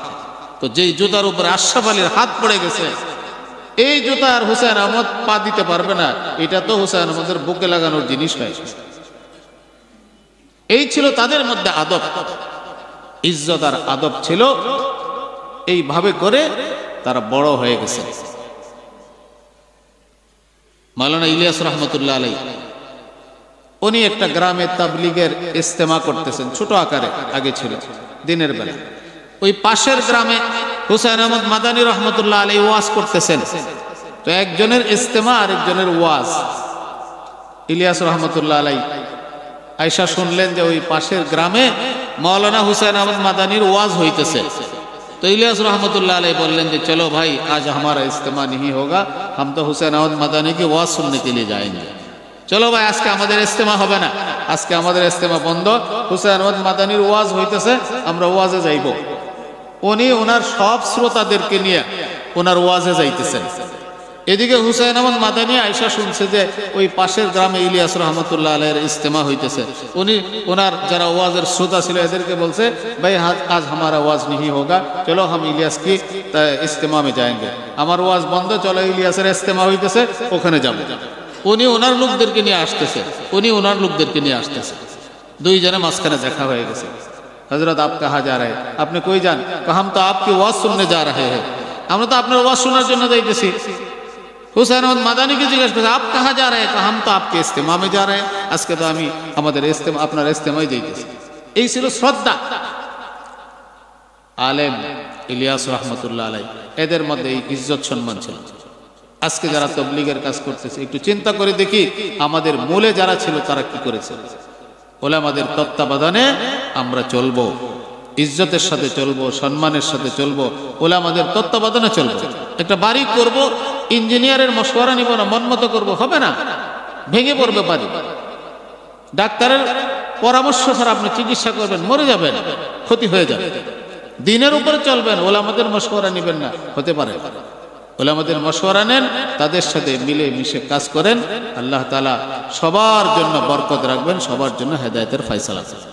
तो যে জুতার উপরে আশরাফ আলীর হাত পড়ে গেছে, এই জুতা আর হুসাইন আহমদ পা দিতে পারবে না, এটা তো হুসাইন আহমদের বুকে লাগানোর জিনিস হয়। এই ছিল তাদের মধ্যে আদব, ইজ্জত আর আদব ছিল। এইভাবে করে তারা বড় হয়ে গেছে। মাওলানা ইলিয়াস রহমতুল্লাহ আলাইহি উনি একটা গ্রামে তাবলীগের ইজতেমা করতেছেন, ছোট আকারে আগে ছিল দিনের বেলা। ওই পাশের গ্রামে হুসাইন আহমদ মাদানী রহমতুল্লাহ আলাইহি ওয়াজ করতেছেন। তো একজনের ইজতেমা আর একজনের ওয়াজ। ইলিয়াস রহমতুল্লাহ আলাইহি আয়েশা শুনলেন যে ওই পাশের গ্রামে মাওলানা হুসাইন আহমদ মাদানীর ওয়াজ হইতেছে। तो इलियास रहमतुल्लाह अलैहि बोलें कि चलो भाई आज हमारा इज्तिमा नहीं होगा, हम तो हुसैन अहमद मदानी की वाज सुनने के लिए जाएंगे। चलो भाई आज के हमारे इज्तिमा होबे ना, आज के हमारे इज्तिमा बंद, हुसैन अहमद मदानीर वाज হইতেছে, আমরা ওয়াজে যাইব। উনি ওনার সব শ্রোতাদেরকে নিয়ে ওনার ওয়াজে যাইতেছেন। এদিকে হুসাইন আহমদ মাদানী আয়েশা শুনছে যে ওই পাশের গ্রামে ইলিয়াস রহমতুল্লাহ আলাইহির ইজতিমা হইতেছে। উনি ওনার যারা ওয়াজের শ্রোতা ছিল এদেরকে বলছে, ভাই আজ हमारा ওয়াজ नहीं होगा, चलो हम इलियास की इज्तिमा में जाएंगे। আমার ওয়াজ বন্ধ, চলো ইলিয়াসের ইজতিমা হইতেছে, ওখানে যাব। উনি ওনার লোকদেরকে নিয়ে আসতেছে, উনি ওনার লোকদেরকে নিয়ে আসতেছে। দুইজনে মাঝখানে দেখা হয়ে গেছে। হযরত आप कहाँ जा रहे हैं? আপনি কই যান? हम तो आपकी ওয়াজ सुनने जा रहे हैं, আমরা তো আপনার ওয়াজ শোনার জন্য যাইতেছি। হুসাইন আহমদ মাদানী কে জিজ্ঞাসা করছে, आप कहाँ जा रहे हैं? हम तो आपके इज्तिमा में जा रहे हैं, আজকে তো আমি আমাদের ইজতিমা আপনার ইজতিমায় যাইতেছি। এই ছিল শ্রদ্ধা। আলেম ইলিয়াস রহমতুল্লাহ আলাইহি এদের মধ্যে এই ইজ্জত সম্মান ছিল। আজকে যারা তাবলীগের কাজ করতেছে একটু চিন্তা করে দেখি আমাদের মূলে যারা ছিল তারা কি করেছে। উলামাদের তত্ত্বাবধানে আমরা চলবো, ইজ্জতের সাথে চলবো, সম্মানের সাথে চলবো, উলামাদের তত্ত্বাবধানে চলবো। একটা বাড়ি করব, ইঞ্জিনিয়ারের মশওয়ারা নিব না, মন মতো করবো, হবে না, ভেঙে পড়বে বাড়ি। ডাক্তারের পরামর্শ ছাড়া আপনি চিকিৎসা করবেন, মরে যাবেন, ক্ষতি হয়ে যাবে। দিনের উপরে চলবেন, উলামাদের মশওয়ারা নিবেন না, হতে পারে। উলামাদের মশওয়ারা নেন, তাদের সাথে মিলে মিশে কাজ করেন, আল্লাহ তাআলা সবার জন্য বরকত রাখবেন, সবার জন্য হেদায়েতের ফয়সালা করবেন।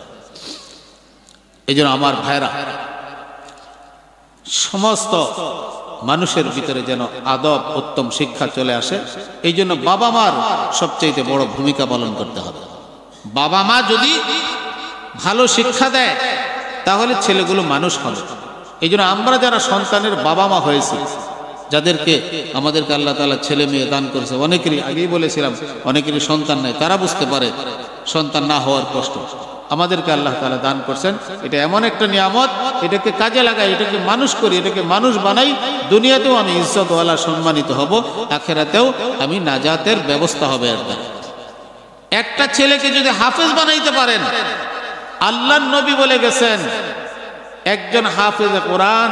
এই জন্য আমার ভাইরা, সমস্ত মানুষের ভিতরে যেন আদব, উত্তম শিক্ষা চলে আসে। এই জন্য বাবা মার সবচেয়ে বড় ভূমিকা পালন করতে হবে। বাবা মা যদি ভালো শিক্ষা দেয় তাহলে ছেলেগুলো মানুষ হবে। এই জন্য আমরা যারা সন্তানের বাবা মা হয়েছি, যাদেরকে আমাদেরকে আল্লাহ তাআলা ছেলে মেয়ে দান করেছে, অনেকেরই আগেই বলেছিলাম অনেকেরই সন্তান নাই, তারা বুঝতে পারে সন্তান না হওয়ার কষ্ট। আমাদেরকে আল্লাহ তাআলা দান করছেন, এটা এমন একটা নিয়ামত, এটাকে কাজে লাগাই, এটাকে মানুষ করি, এটাকে মানুষ বানাই। দুনিয়াতেও আমি ইজ্জতওয়ালা সম্মানিত হব, আখিরাতেও আমি নাজাতের ব্যবস্থা হবে। একটা ছেলেকে যদি হাফেজ বানাইতে পারেন, আল্লাহর নবী বলে গেছেন একজন হাফেজে কোরআন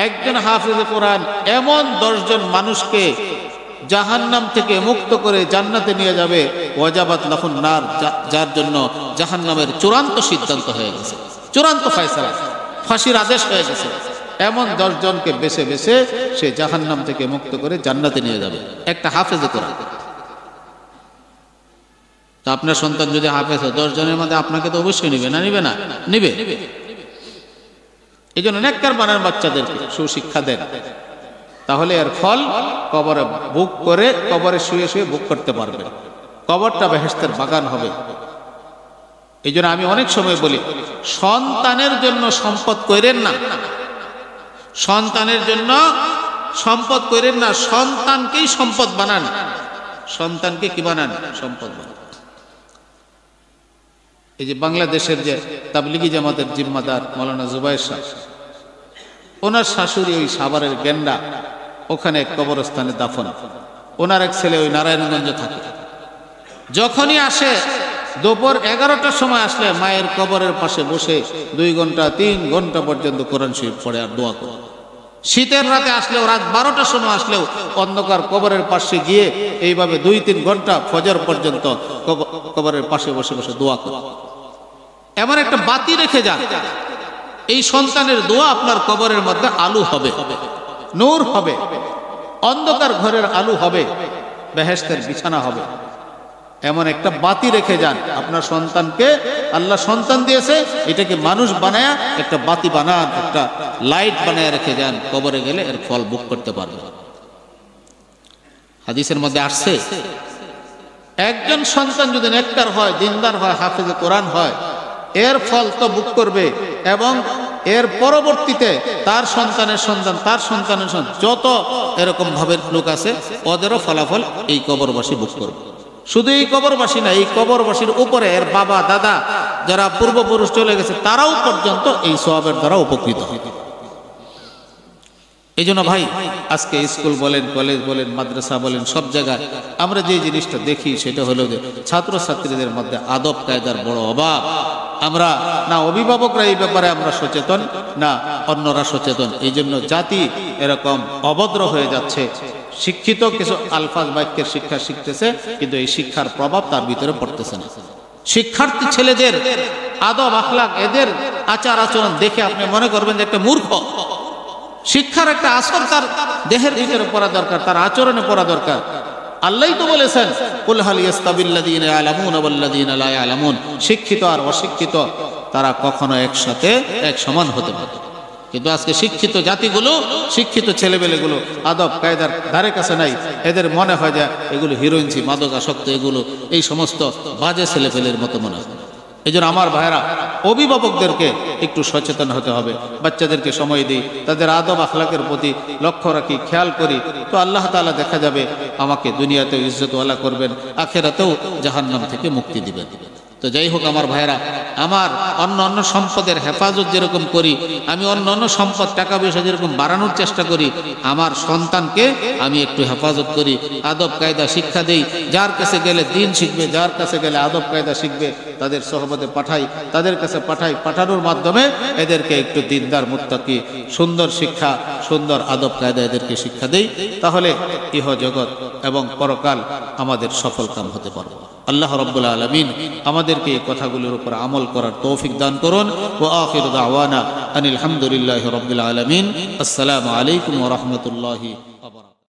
একজন হাফেজে কোরআন এমন 10 জন মানুষকে জাহান্নাম থেকে মুক্ত করে জান্নাতে নিয়ে যাবে, ওয়াজাবাত লাহুন নার, যার জন্য জাহান্নামের চূড়ান্ত সিদ্ধান্ত হয়ে গেছে, চূড়ান্ত ফয়সালা, ফাঁসির আদেশ হয়ে গেছে। এমন 10 জনকে বেছে বেছে সে জাহান্নাম থেকে মুক্ত করে জান্নাতে নিয়ে যাবে একটা হাফেজে কোরআন। তা আপনার সন্তান যদি হাফেজ হয় 10 জনের মধ্যে আপনাকে তো অবশ্যই নিবে না? নিবে না? নিবে। এই জন্য নেককার বানান বাচ্চাদেরকে, সুশিক্ষা দেন, তাহলে এর ফল কবরে বুক করে, কবরে শুয়ে শুয়ে বুক করতে পারবে, কবরটা বেহেশতের বাগান হবে। এই জন্য আমি অনেক সময় বলি, সন্তানের জন্য সম্পদ কইরেন না, সন্তানের জন্য সম্পদ কইরেন না, সন্তানকেই সম্পদ বানান। সন্তানকে কি বানান? সম্পদ বানান। এই যে বাংলাদেশের যে তাবলিগি জামাতের জিম্মাদার মাওলানা জুবায়ের সাহেব, ওনার শাশুড়ি ওই সাভারের গেন্ডা, ওখানে এক কবরস্থানে দাফন। ওনার এক ছেলে ওই নারায়ণগঞ্জে থাকে। যখনই আসে দুপুর 11টার সময় আসলে মায়ের কবরের পাশে বসে 2 ঘন্টা 3 ঘন্টা পর্যন্ত কোরআন শরীফ পড়ে আর দোয়া করে। শীতের রাতে আসলেও, রাত 12টার সময় আসলেও অন্ধকার কবরের পাশে গিয়ে এইভাবে 2-3 ঘন্টা ফজর পর্যন্ত কবরের পাশে বসে বসে দোয়া করে। এমন একটা বাতি রেখে যান, এই সন্তানের দোয়া আপনার কবরের মধ্যে আলো হবে, নূর হবে, অন্ধকার ঘরের আলো হবে, বেহেশতের বিছানা হবে। এমন একটা বাতি রেখে যান। আপনার সন্তানকে আল্লাহ সন্তান দিয়েছে, এটাকে মানুষ বানায়া একটা বাতি বানান, একটা লাইট বানায় রেখে যান, কবরে গেলে এর ফল ভোগ করতে পারবে। হাদিসের মধ্যে আসছে, একজন সন্তান যদি নেককার হয়, দিনদার হয়, হাফেজে কোরআন হয়, এর ফল তো ভোগ করবে, এবং এর পরবর্তীতে তার সন্তানের সন্তান, তার সন্তানের সন্তান, যত এরকম ভাবের লোক আছে, ওদেরও ফলাফল এই কবরবাসী ভোগ করবে। শুধু এই কবরবাসী না, এই কবরবাসীর উপরে এর বাবা দাদা যারা পূর্বপুরুষ চলে গেছে, তারাও পর্যন্ত এই সওয়াবের দ্বারা উপকৃত হয়। এই জন্য ভাই, আজকে স্কুল বলেন, কলেজ বলেন, মাদ্রাসা বলেন, সব জায়গায় আমরা যে জিনিসটা দেখি সেটা হলো যে ছাত্রছাত্রীদের মধ্যে আদব কায়দার বড় অভাব। আমরা না অভিভাবকরা এই ব্যাপারে আমরা সচেতন, না অন্যরা সচেতন। এই জন্য জাতি এরকম অভদ্র হয়ে যাচ্ছে। শিক্ষিত কিছু আলফাজ বাক্যের শিক্ষা শিখতেছে, কিন্তু এই শিক্ষার প্রভাব তার ভিতরে পড়তেছে না। শিক্ষার্থী ছেলেদের আদব আখলাক, এদের আচার আচরণ দেখে আপনি মনে করবেন যে একটা মূর্খ। শিক্ষার একটা আসর তার দেহের ভিতরে পড়া দরকার, তার আচরণে পড়া দরকার। আল্লাহই তো বলেছেন, কুল হাল ইয়াস্তাবিল্লাযীনা ইয়ালামুনা ওয়াল্লাযীনা লা ইয়ালামুন, শিক্ষিত আর অশিক্ষিত তারা কখনো একসাথে এক সমান হতে পারে। কিন্তু আজকে শিক্ষিত জাতিগুলো, শিক্ষিত ছেলেবেলেগুলো আদব কায়দার ধারে কাছে নাই। এদের মনে হয় যে এগুলো হিরোইনসি, মাদকাসক্ত, এগুলো এই সমস্ত বাজে ছেলেপেলের মতো মনে হয়। এই জন্য আমার ভাইরা, অভিভাবকদেরকে একটু সচেতন হতে হবে। বাচ্চাদেরকে সময় দিই, তাদের আদব আখলাকের প্রতি লক্ষ্য রাখি, খেয়াল করি, তো আল্লাহ তাআলা দেখা যাবে আমাকে দুনিয়াতেও ইজ্জতওয়ালা করবেন, আখেরাতেও জাহান্নাম থেকে মুক্তি দিবেন। তো যাই হোক আমার ভাইরা, আমার অন্য সম্পদের হেফাজত যেরকম করি, আমি অন্য সম্পদ টাকা পয়সা যেরকম বাড়ানোর চেষ্টা করি, আমার সন্তানকে আমি একটু হেফাজত করি, আদব কায়দা শিক্ষা দেই। যার কাছে গেলে দিন শিখবে, যার কাছে গেলে আদব কায়দা শিখবে, তাদের সহবতে পাঠাই, তাদের কাছে পাঠাই। পাঠানোর মাধ্যমে এদেরকে একটু দিনদার, মুত্তাকি, সুন্দর শিক্ষা, সুন্দর আদব কায়দা এদেরকে শিক্ষা দেই, তাহলে ইহ জগৎ এবং পরকাল আমাদের সফল কাম হতে পারবে। আল্লাহ রাব্বুল আলামিন আমাদেরকে এই কথাগুলোর উপর আমল করার তৌফিক দান করুন। ওয়া আখিরু দাওয়ানা আনিল হামদুলিল্লাহি রাব্বিল আলামিন। আসসালামু আলাইকুম ওয়া রাহমাতুল্লাহি